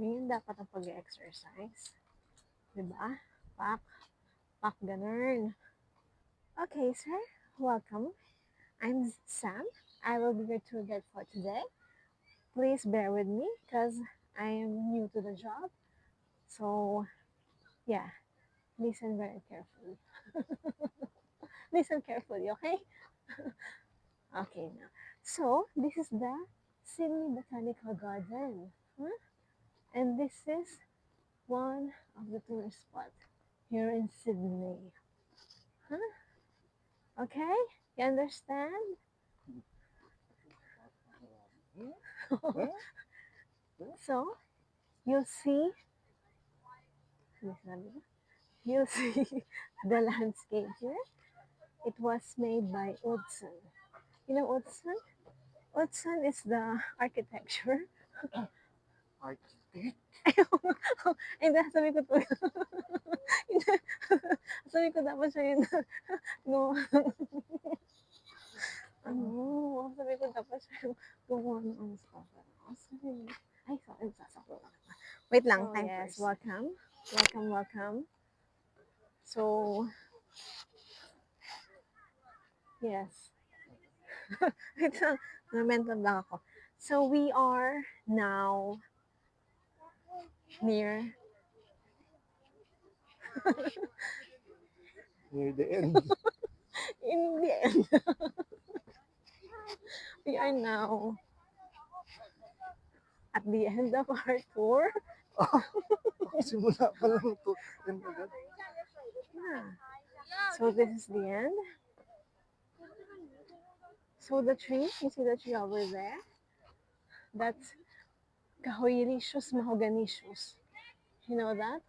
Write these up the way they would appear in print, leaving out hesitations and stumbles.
Ngayon dapat ang pag-exercise. Diba? Pak, pak, ganun. Okay, sir. Welcome. I'm Sam. I will be your tour guide for today. Please bear with me because I am new to the job. So, yeah, listen very carefully. Listen carefully, okay? Okay, now. So, this is the Sydney Botanical Garden. Huh? And this is one of the tourist spots here in Sydney. Huh? Okay? You understand? So, you'll see, you'll see the landscape here. It was made by Utzon. You know Utzon? Utzon is the architecture. Architect? Hindi, sabi ko to. Hindi. Sabi ko dapat siya yun. No. Ano? Sabi ko dapat siya yung gumawa ng stuff. Sorry. Ay, sorry. Sasaklo lang. Wait lang. So, Time yes. first. Welcome. Welcome, welcome. So, yes. Wait lang. Na-mental lang ako. So, we are now near Near the end. in the end. We are now at the end of our tour. Simula pa lang to. End agad. Yeah. So this is the end. So the tree, you see the tree over there? That's Cahoeiricius mahoganicius. You know that?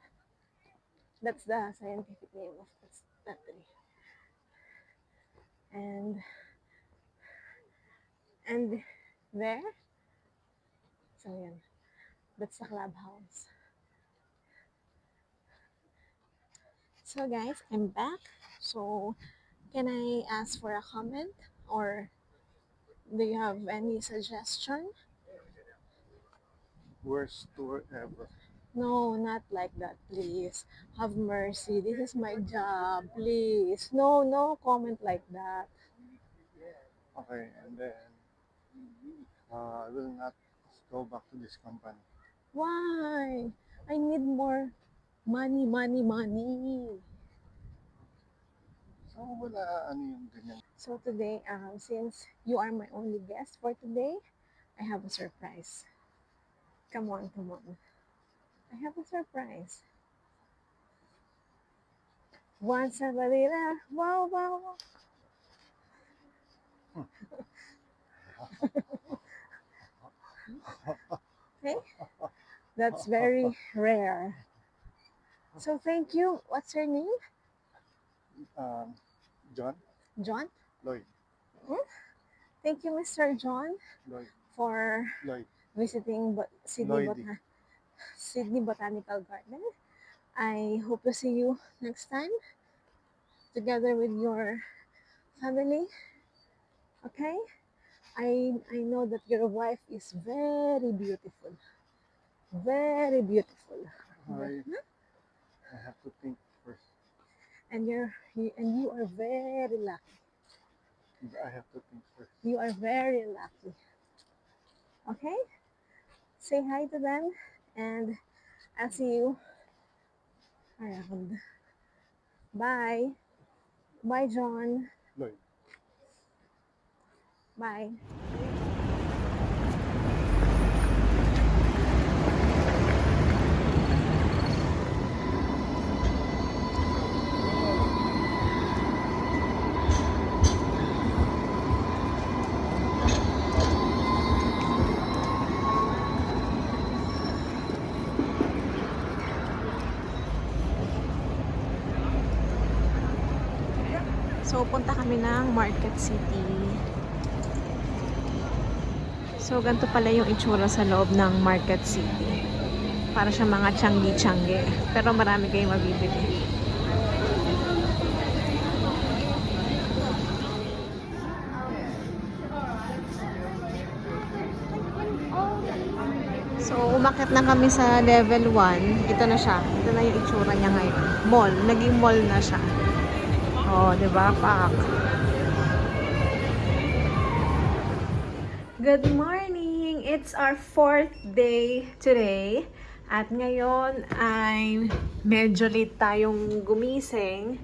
That's the scientific name of that tree. And there, so yan, that's the clubhouse. So guys, I'm back. So can I ask for a comment or do you have any suggestion? Worst tour ever. No, not like that, please. Have mercy. This is my job, please. No, no comment like that. Okay, and then I will not go back to this company. Why? I need more money, money, money. So wala ano yung ganyan. So today, since you are my only guest for today, I have a surprise. Come on, come on. I have a surprise. Once a barilla, wow, wow, wow. Okay, that's very rare. So thank you. What's your name? John? John? Lloyd. Thank you, Mr. John, Lloyd. for Lloyd. visiting Lloydie. Sydney Botanical Garden. I hope to see you next time together with your family. Okay? I know that your wife is very beautiful. Very beautiful. I have to think first. And you are very lucky. I have to think first. You are very lucky. Okay? Say hi to them and I'll see you around. Bye. Bye, John. Lloyd. Bye. So, punta kami ng Market City. So, ganito pala yung itsura sa loob ng Market City. Para siya mga tiyanggi-tiyanggi. Pero marami kayong mabibili. So, umakyat na kami sa level 1. Ito na siya. Ito na yung itsura niya ngayon. Mall. Naging mall na siya. Oh, di ba? Pak. Good morning! It's our 4th day today. At ngayon ay medyo late tayong gumising.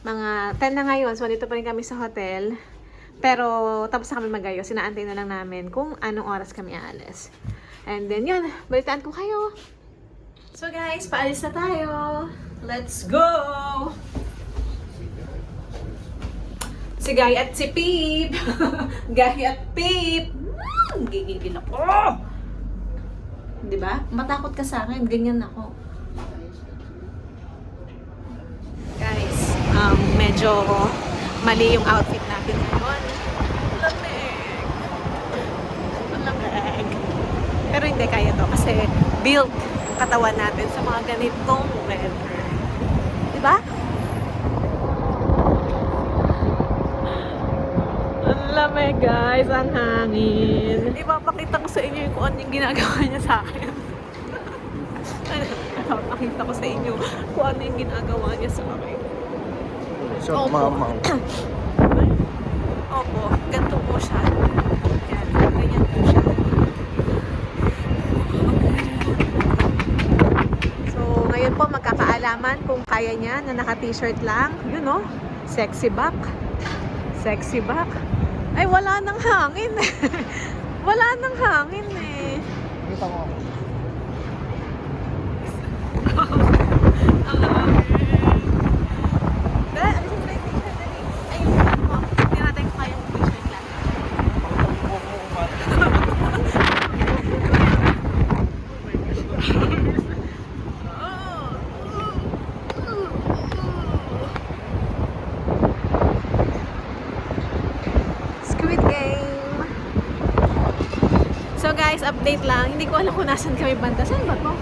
Mga 10 na ngayon. So, dito pa rin kami sa hotel. Pero, tapos na kami mag-ayos. Sinaantay na lang namin kung anong oras kami aalis. And then, yun. Balitaan ko kayo. So, guys, paalis na tayo. Let's go! Si Guy at si Pip! Guy at Pip! Gigigil ako! Diba? Matakot ka sa akin. Ganyan ako. Guys, medyo mali yung outfit natin ngayon. Lamig! Lamig! Pero hindi kaya to kasi build katawan natin sa mga ganitong weather. Diba? Ang lamig guys, ang hangin. Ipapakita ko sa inyo kung ano yung ginagawa niya sa akin. Ipapakita ko sa inyo kung ano yung ginagawa niya sa akin. So, mama. Opo, ganito po siya. Yan, ganyan po siya. So, ngayon po magkakaalaman kung kaya niya na naka-t-shirt lang. Yun no? Sexy back. Sexy back. Ay, wala nang hangin. Wala nang hangin eh. Kita ko ako. Ang hangin. Dahil, alisin mo na yung t-shirt. Dali. Ayun, mo. Hindi natin kung kaya yung t-shirt lang. Squid Game. So guys, update lang. Hindi ko alam kung nasan kami banda. Saan ba to?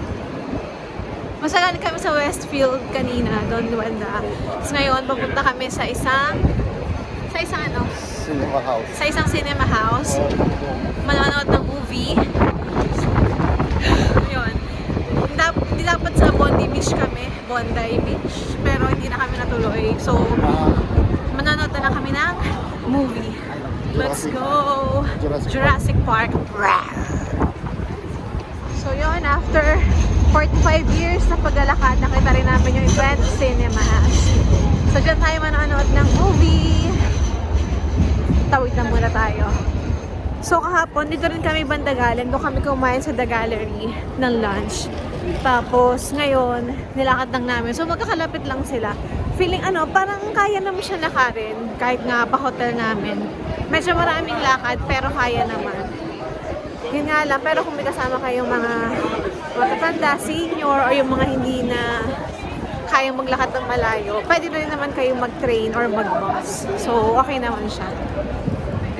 Masagali kami sa Westfield kanina, doon banda. Tapos ngayon, papunta kami sa isang ano? Cinema house. Sa isang cinema house. Manonood ng movie. Yun. Hindi dapat sa Bondi Beach kami. Bondi Beach. Pero hindi na kami natuloy. So, manonood na lang kami ng movie. Let's go! Jurassic Park. So yun, after 45 years na paglalakad, nakita rin namin yung event cinemas. So dyan tayo manonood ng movie. Tawid na muna tayo. So kahapon, dito rin kami banda galing. Doon kami kumain sa The Gallery ng lunch. Tapos ngayon, nilakad lang namin. So magkakalapit lang sila. Feeling parang kaya naman siya lakarin. Kahit nga pa hotel namin. Medyo maraming lakad, pero kaya naman. Yun nga lang, pero kung may kasama kayong mga matatanda, senior, o yung mga hindi na kayang maglakad ng malayo, pwede na rin naman kayong mag-train or mag-bus. So, okay naman siya.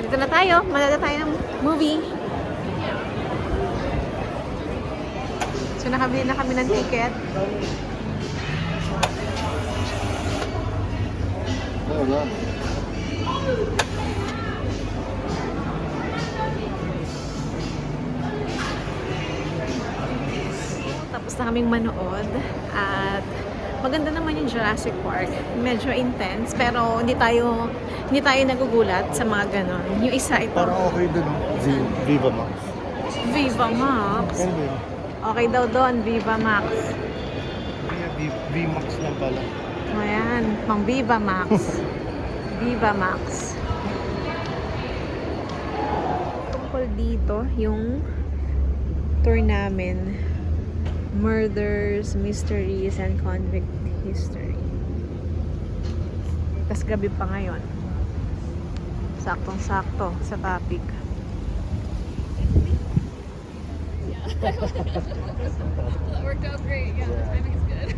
Dito na tayo. Malala tayo ng movie. So, nakabili na kami ng ticket. Wala. Tapos na kaming manood at maganda naman yung Jurassic Park. Medyo intense pero hindi tayo nagugulat sa mga ganon. Yung isa ito. Parang okay dun. Viva Max. Viva Max. Ganun. Okay daw doon, Viva Max. V-Max lang pala. Ayan, pang Viva Max. Viva Max. Tungkol dito, yung tour namin. Murders, Mysteries, and Convict History. Tapos gabi pa ngayon. Saktong-sakto sa topic. That worked out great. Yeah, the timing is good.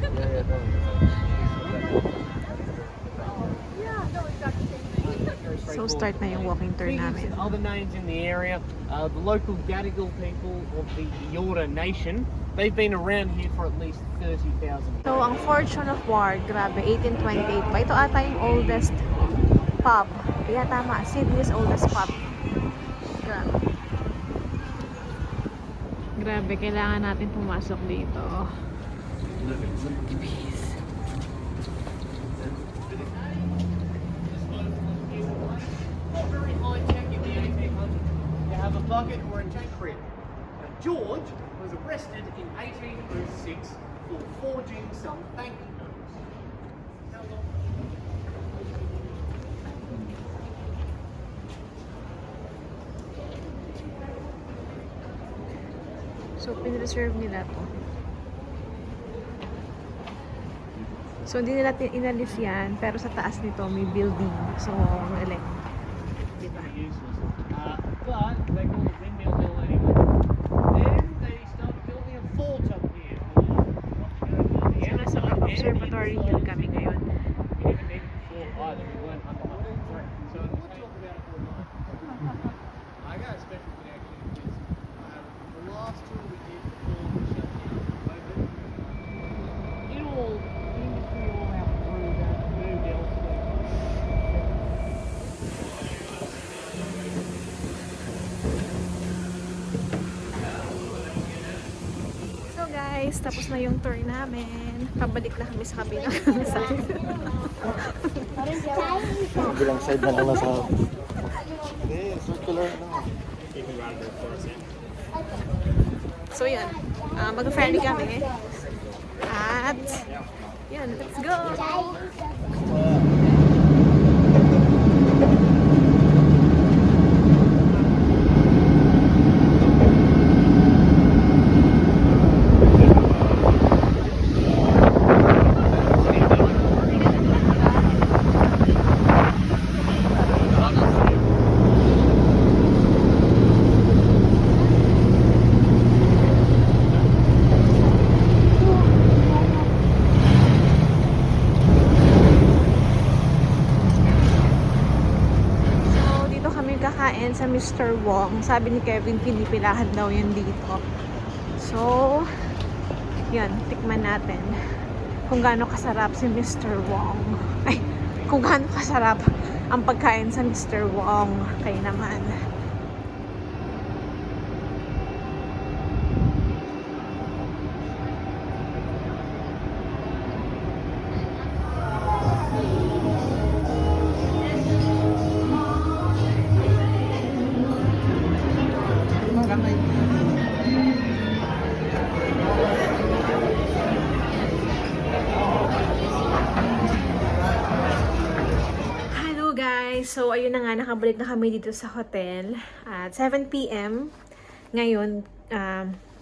So start na yung walking tour namin. Figures and other names in the area. The local Gadigal people of the Eora Nation, they've been around here for at least 30,000 years. So, ang Fortune of War, grabe, 1828 pa. Ito ata yung oldest pub. Kaya tama, Sydney's oldest pub. Grabe. Grabe, kailangan natin pumasok dito. Not very high tech in the 1800s. You have a bucket or a tank crib. Now, George was arrested in 1806 for forging some banknotes. How long? So, pinreserve nila to. So, hindi nila inalis yan, pero sa taas nito may building. So, elect. Diba? Useless. But they call it windmill hill anyway. Then they started building a fort up here. So, nasa observatory hill kami ngayon. We didn't need a fort either. We weren't under my So we'll talk about it for a night. I got a special connection because the last tour we did before the shutdown opened, it all, the industry all out through that moved elsewhere. So guys, tapos na yung tour namin. Pabalik na kami sa kabilang side. Bilang side na lang nasa... Hindi, circular lang. So yan, mag-ferry kami. At, yan, let's go! Kakain sa Mr. Wong. Sabi ni Kevin, pinipilahan daw yan dito. So, yan, tikman natin kung gaano kasarap si Mr. Wong. Ay, kung gaano kasarap ang pagkain sa Mr. Wong. Kayo naman. So, ayun na nga, nakabalik na kami dito sa hotel at 7 p.m. ngayon.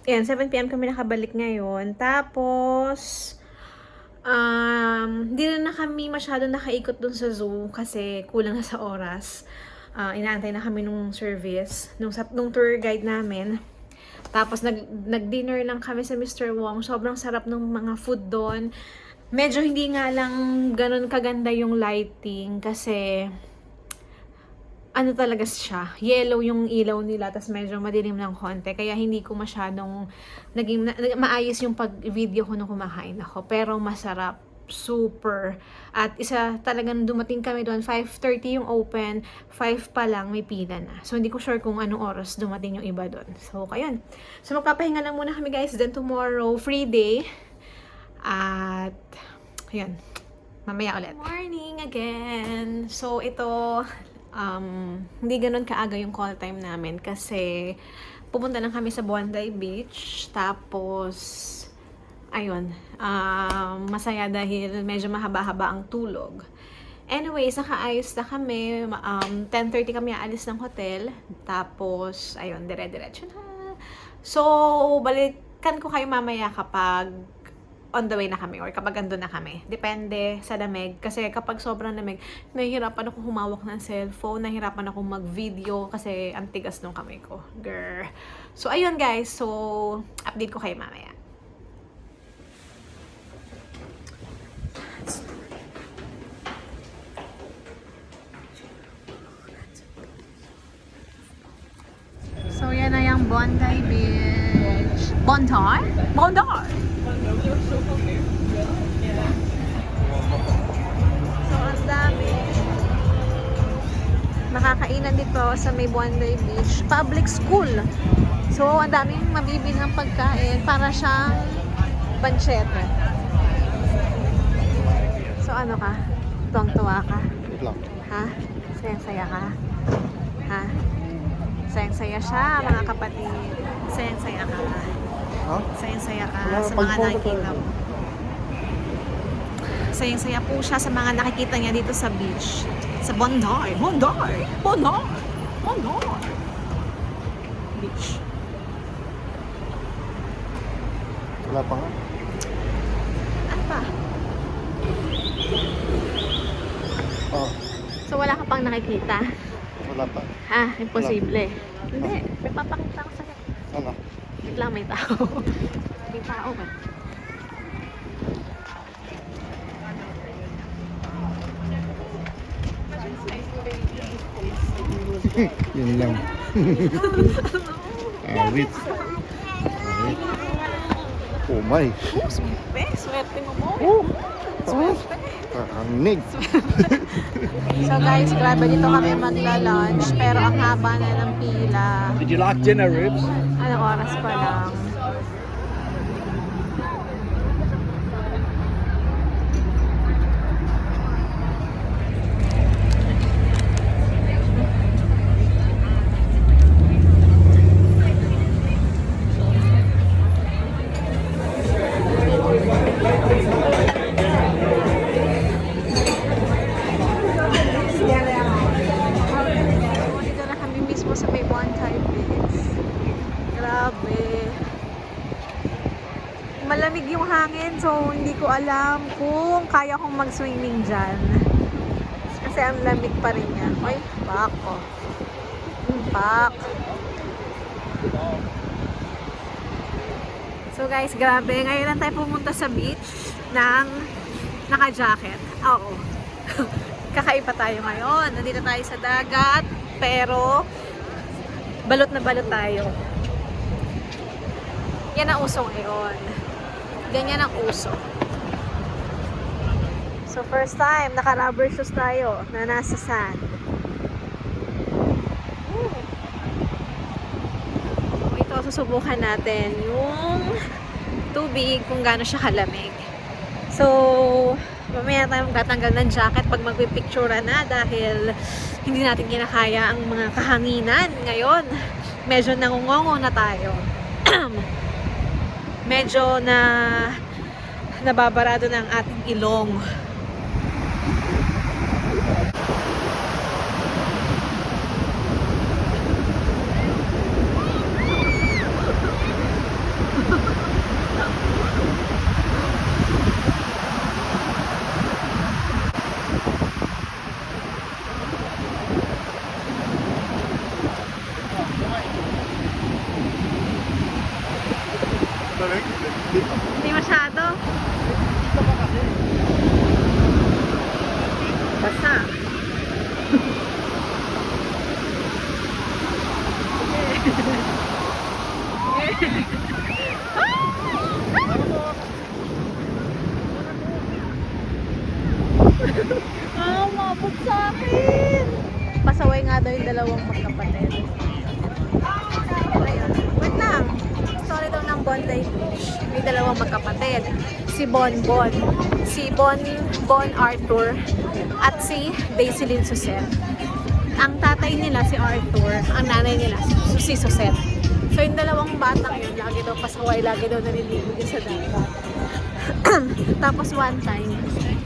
Ayan, 7 p.m. kami nakabalik ngayon. Tapos, hindi na kami masyado nakaikot dun sa zoo kasi kulang na sa oras. Inaantay na kami nung service, nung tour guide namin. Tapos, nag-dinner lang kami sa Mr. Wong. Sobrang sarap ng mga food doon. Medyo hindi nga lang ganun kaganda yung lighting kasi ano talaga siya, yellow yung ilaw nila, tas medyo madilim ng konti, kaya hindi ko masyadong maayos yung pag-video ko nung kumakain ako, pero masarap, super. At isa talagang dumating kami doon, 5:30 yung open, 5 pa lang may pila na. So hindi ko sure kung anong oras dumating yung iba doon. So ayun. So magpapahinga lang muna kami guys, then tomorrow free day. At ayun. Mamaya ulit. Morning again. So ito hindi ganun kaaga yung call time namin kasi pupunta lang kami sa Bondi Beach, tapos ayun, masaya dahil medyo mahaba-haba ang tulog. Anyways, nakaayos na kami, 10:30 kami aalis ng hotel, tapos ayun, dire-diretso na. So, balikan ko kayo mamaya kapag on the way na kami or kapag andun na kami. Depende sa lamig. Kasi kapag sobrang lamig, nahihirapan ako humawak ng cellphone, nahihirapan ako mag-video kasi ang tigas ng kamay ko. Grr. So, ayun guys. So, update ko kayo mamaya. So, yan na yung Bondi Beach. Bontar? Bontar! So, ang dami. Nakakainan dito sa may Bondi Beach. Public school. So, ang daming mabibili ng pagkain para siyang pancetta. So, ano ka? Tuwang-tuwa ka? Wait lang. Ha? Sayang-saya ka? Ha? Sayang-saya siya, mga kapatid. Sayang-saya ka. Ha? Sayang-saya ka Wala, sa mga pag-photo nakikita tayo. mo. Sayang-saya po siya sa mga nakikita niya dito sa beach. Sa Bondi. Beach. Wala pa nga. Ano pa? Oh, So wala ka pang nakikita? wala pa. Ha? Imposible. Hindi. May papakita ko sa'yo. Ano? Wait lang, may tao. May tao ba? Yun lang. Awit. Awit. Oh my. Swerte mo mo. Kakanig. So guys, grabe dito kami magla-lunch. Pero ang haba na ng pila. Did you like dinner, Rubes? Anong oras pa lang? Dito na kami mismo sa may Bondi Beach. Grabe. Malamig yung hangin, so hindi ko alam kung kaya kong mag-swimming dyan. Kasi ang lamig pa rin niya. Ay, pak ko. Pak. So guys, grabe. Ngayon lang tayo pumunta sa beach ng naka-jacket. Oo. Kakaiba tayo ngayon. Nandito tayo sa dagat, pero balot na balot tayo. Yan ang uso ngayon. Ganyan ang uso. So first time, naka-rubber shoes tayo na nasa sand. Ito, susubukan natin yung tubig kung gaano siya kalamig. So, mamaya tayo magtatanggal ng jacket pag magpipicture na dahil hindi natin kinakaya ang mga kahanginan ngayon. Medyo nangungongo na tayo. Medyo na nababarado ng ating ilong. Hindi masyado. Basta. Mabot sa akin. Pasaway nga daw yung dalawang magkapatid. Ayun. Wait lang. Story daw ng Bondi Beach. May dalawang magkapatid. Si Bonbon. Si Bon Arthur. At si Daisy Lynn Suset. Ang tatay nila si Arthur. Ang nanay nila si Suset. So yung dalawang batang yun, lagi daw pasaway, lagi daw naliligo din sa dagat. Tapos one time,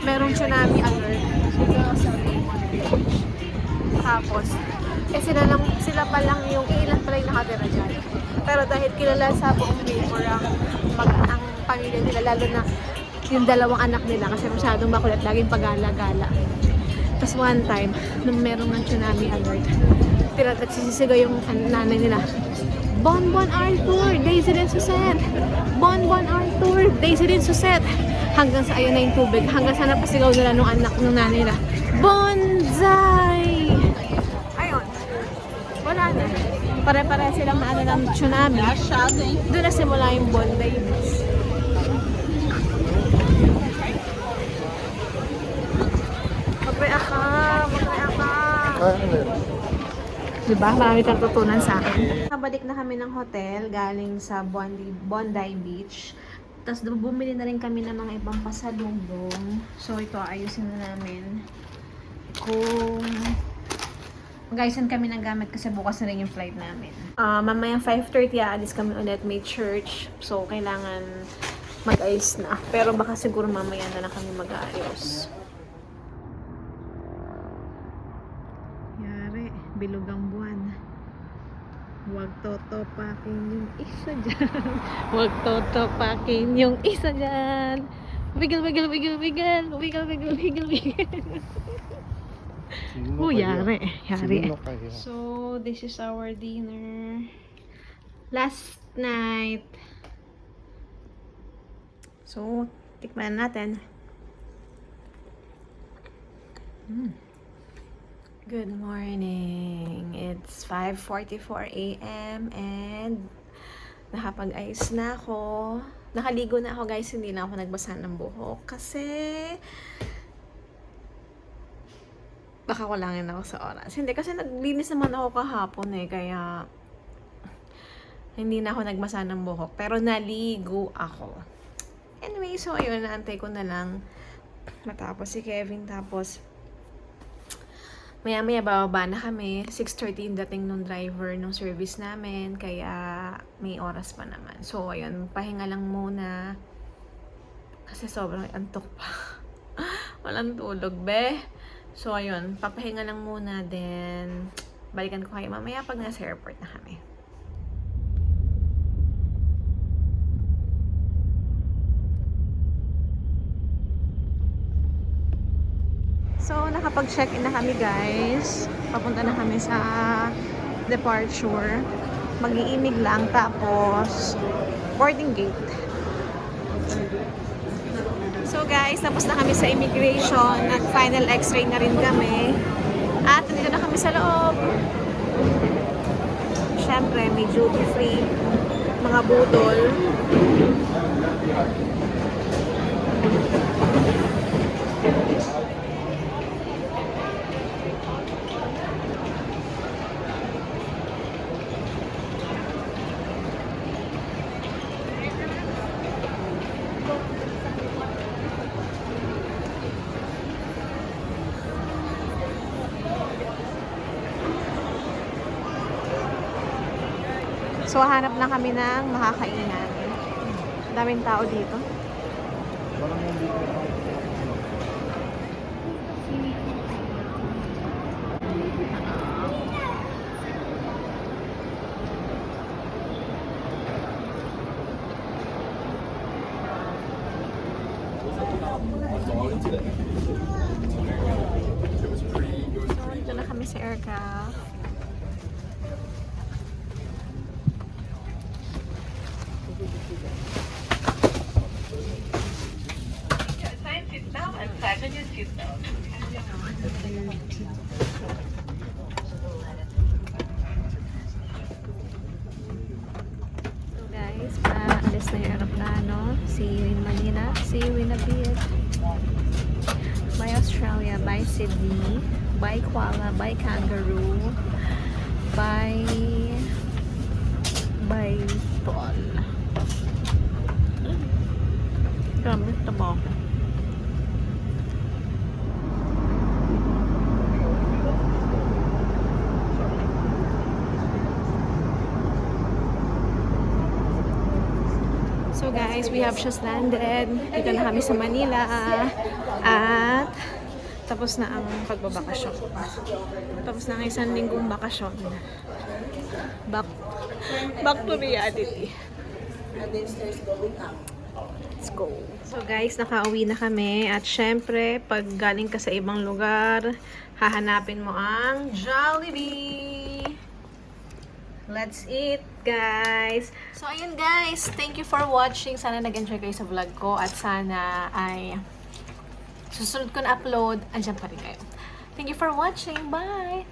merong tsunami alert. Tapos, sila pa lang yung ilan pala yung nakatira dyan. Pero dahil kilala sa buong neighbor ang pamilya nila, lalo na yung dalawang anak nila kasi masyadong makulit, laging pagala-gala. Tapos one time, nung merong ng tsunami alert, nagsisisigaw yung nanay nila, Bonbon Arthur, Daisy Lynn Suset! Bonbon Arthur, Daisy Lynn Suset! Hanggang sa ayun na yung tubig, hanggang sa napasigaw nila nung anak ng nanay nila, Bonsai! Ayun, wala na. Pare-pare silang naano ng tsunami. Doon na simula yung Bondi Beach. Mag-react ka! Mag-react ka! Diba? Marami kang tutunan sa akin. Nakabalik na kami ng hotel galing sa Bondi Beach. Tapos bumili na rin kami ng mga ibang pasalubong. So ito, ayusin na namin. Kung mag-ayusin kami ng gamit kasi bukas na rin yung flight namin. Mamayang 5:30 aalis kami ulit. May church. So kailangan mag-ayos na. Pero baka siguro mamaya na lang kami mag-aayos. Bilog ang buwan. Huwag totopakin yung isa dyan. Huwag totopakin yung isa dyan. Wiggle, wiggle, wiggle, wiggle. Wiggle, wiggle, wiggle, wiggle. Yari. Sino kaya? So, this is our dinner. Last night. So, tikman natin. Good morning. It's 5:44 a.m. and nakapag-ayos na ako. Nakaligo na ako, guys. Hindi na ako nagbasa ng buhok kasi baka kulangin ako sa oras. Hindi, kasi naglinis naman ako kahapon kaya hindi na ako nagbasa ng buhok. Pero naligo ako. Anyway, so ayun, naantay ko na lang matapos si Kevin. Tapos maya-maya bababa na kami. 6:30 yung dating nung driver nung service namin. Kaya may oras pa naman. So, ayun. Pahinga lang muna. Kasi sobrang antok pa. Walang tulog, be. So, ayun. Papahinga lang muna. Then, balikan ko kayo mamaya pag nasa airport na kami. So, nakapag-check-in na kami, guys. Papunta na kami sa departure. Mag-iimig lang, tapos boarding gate. So, guys, tapos na kami sa immigration. Nag-final x-ray na rin kami. At nandito na kami sa loob. Siyempre, may duty-free. Mga budol. So, hanap na kami ng makakainan. Daming tao dito. So, dito na kami sa aircraft. So guys, paalis na yung aeroplano. See you in Manila. See you in a bit. Bye Australia. Bye Sydney. Bye koala. Bye kangaroo. Bye Paul. Grabe, taba ako. So guys, we have just landed. Dito na kami sa Manila. At tapos na ang pagbabakasyon. Tapos na ang isang linggong bakasyon. Back to reality. Let's go. So guys, nakauwi na kami. At syempre, pag galing ka sa ibang lugar, hahanapin mo ang Jollibee. Let's eat, guys! So, ayun guys. Thank you for watching. Sana nag-enjoy kayo sa vlog ko. At sana ay susunod ko na upload. Andiyan pa rin kayo. Thank you for watching. Bye!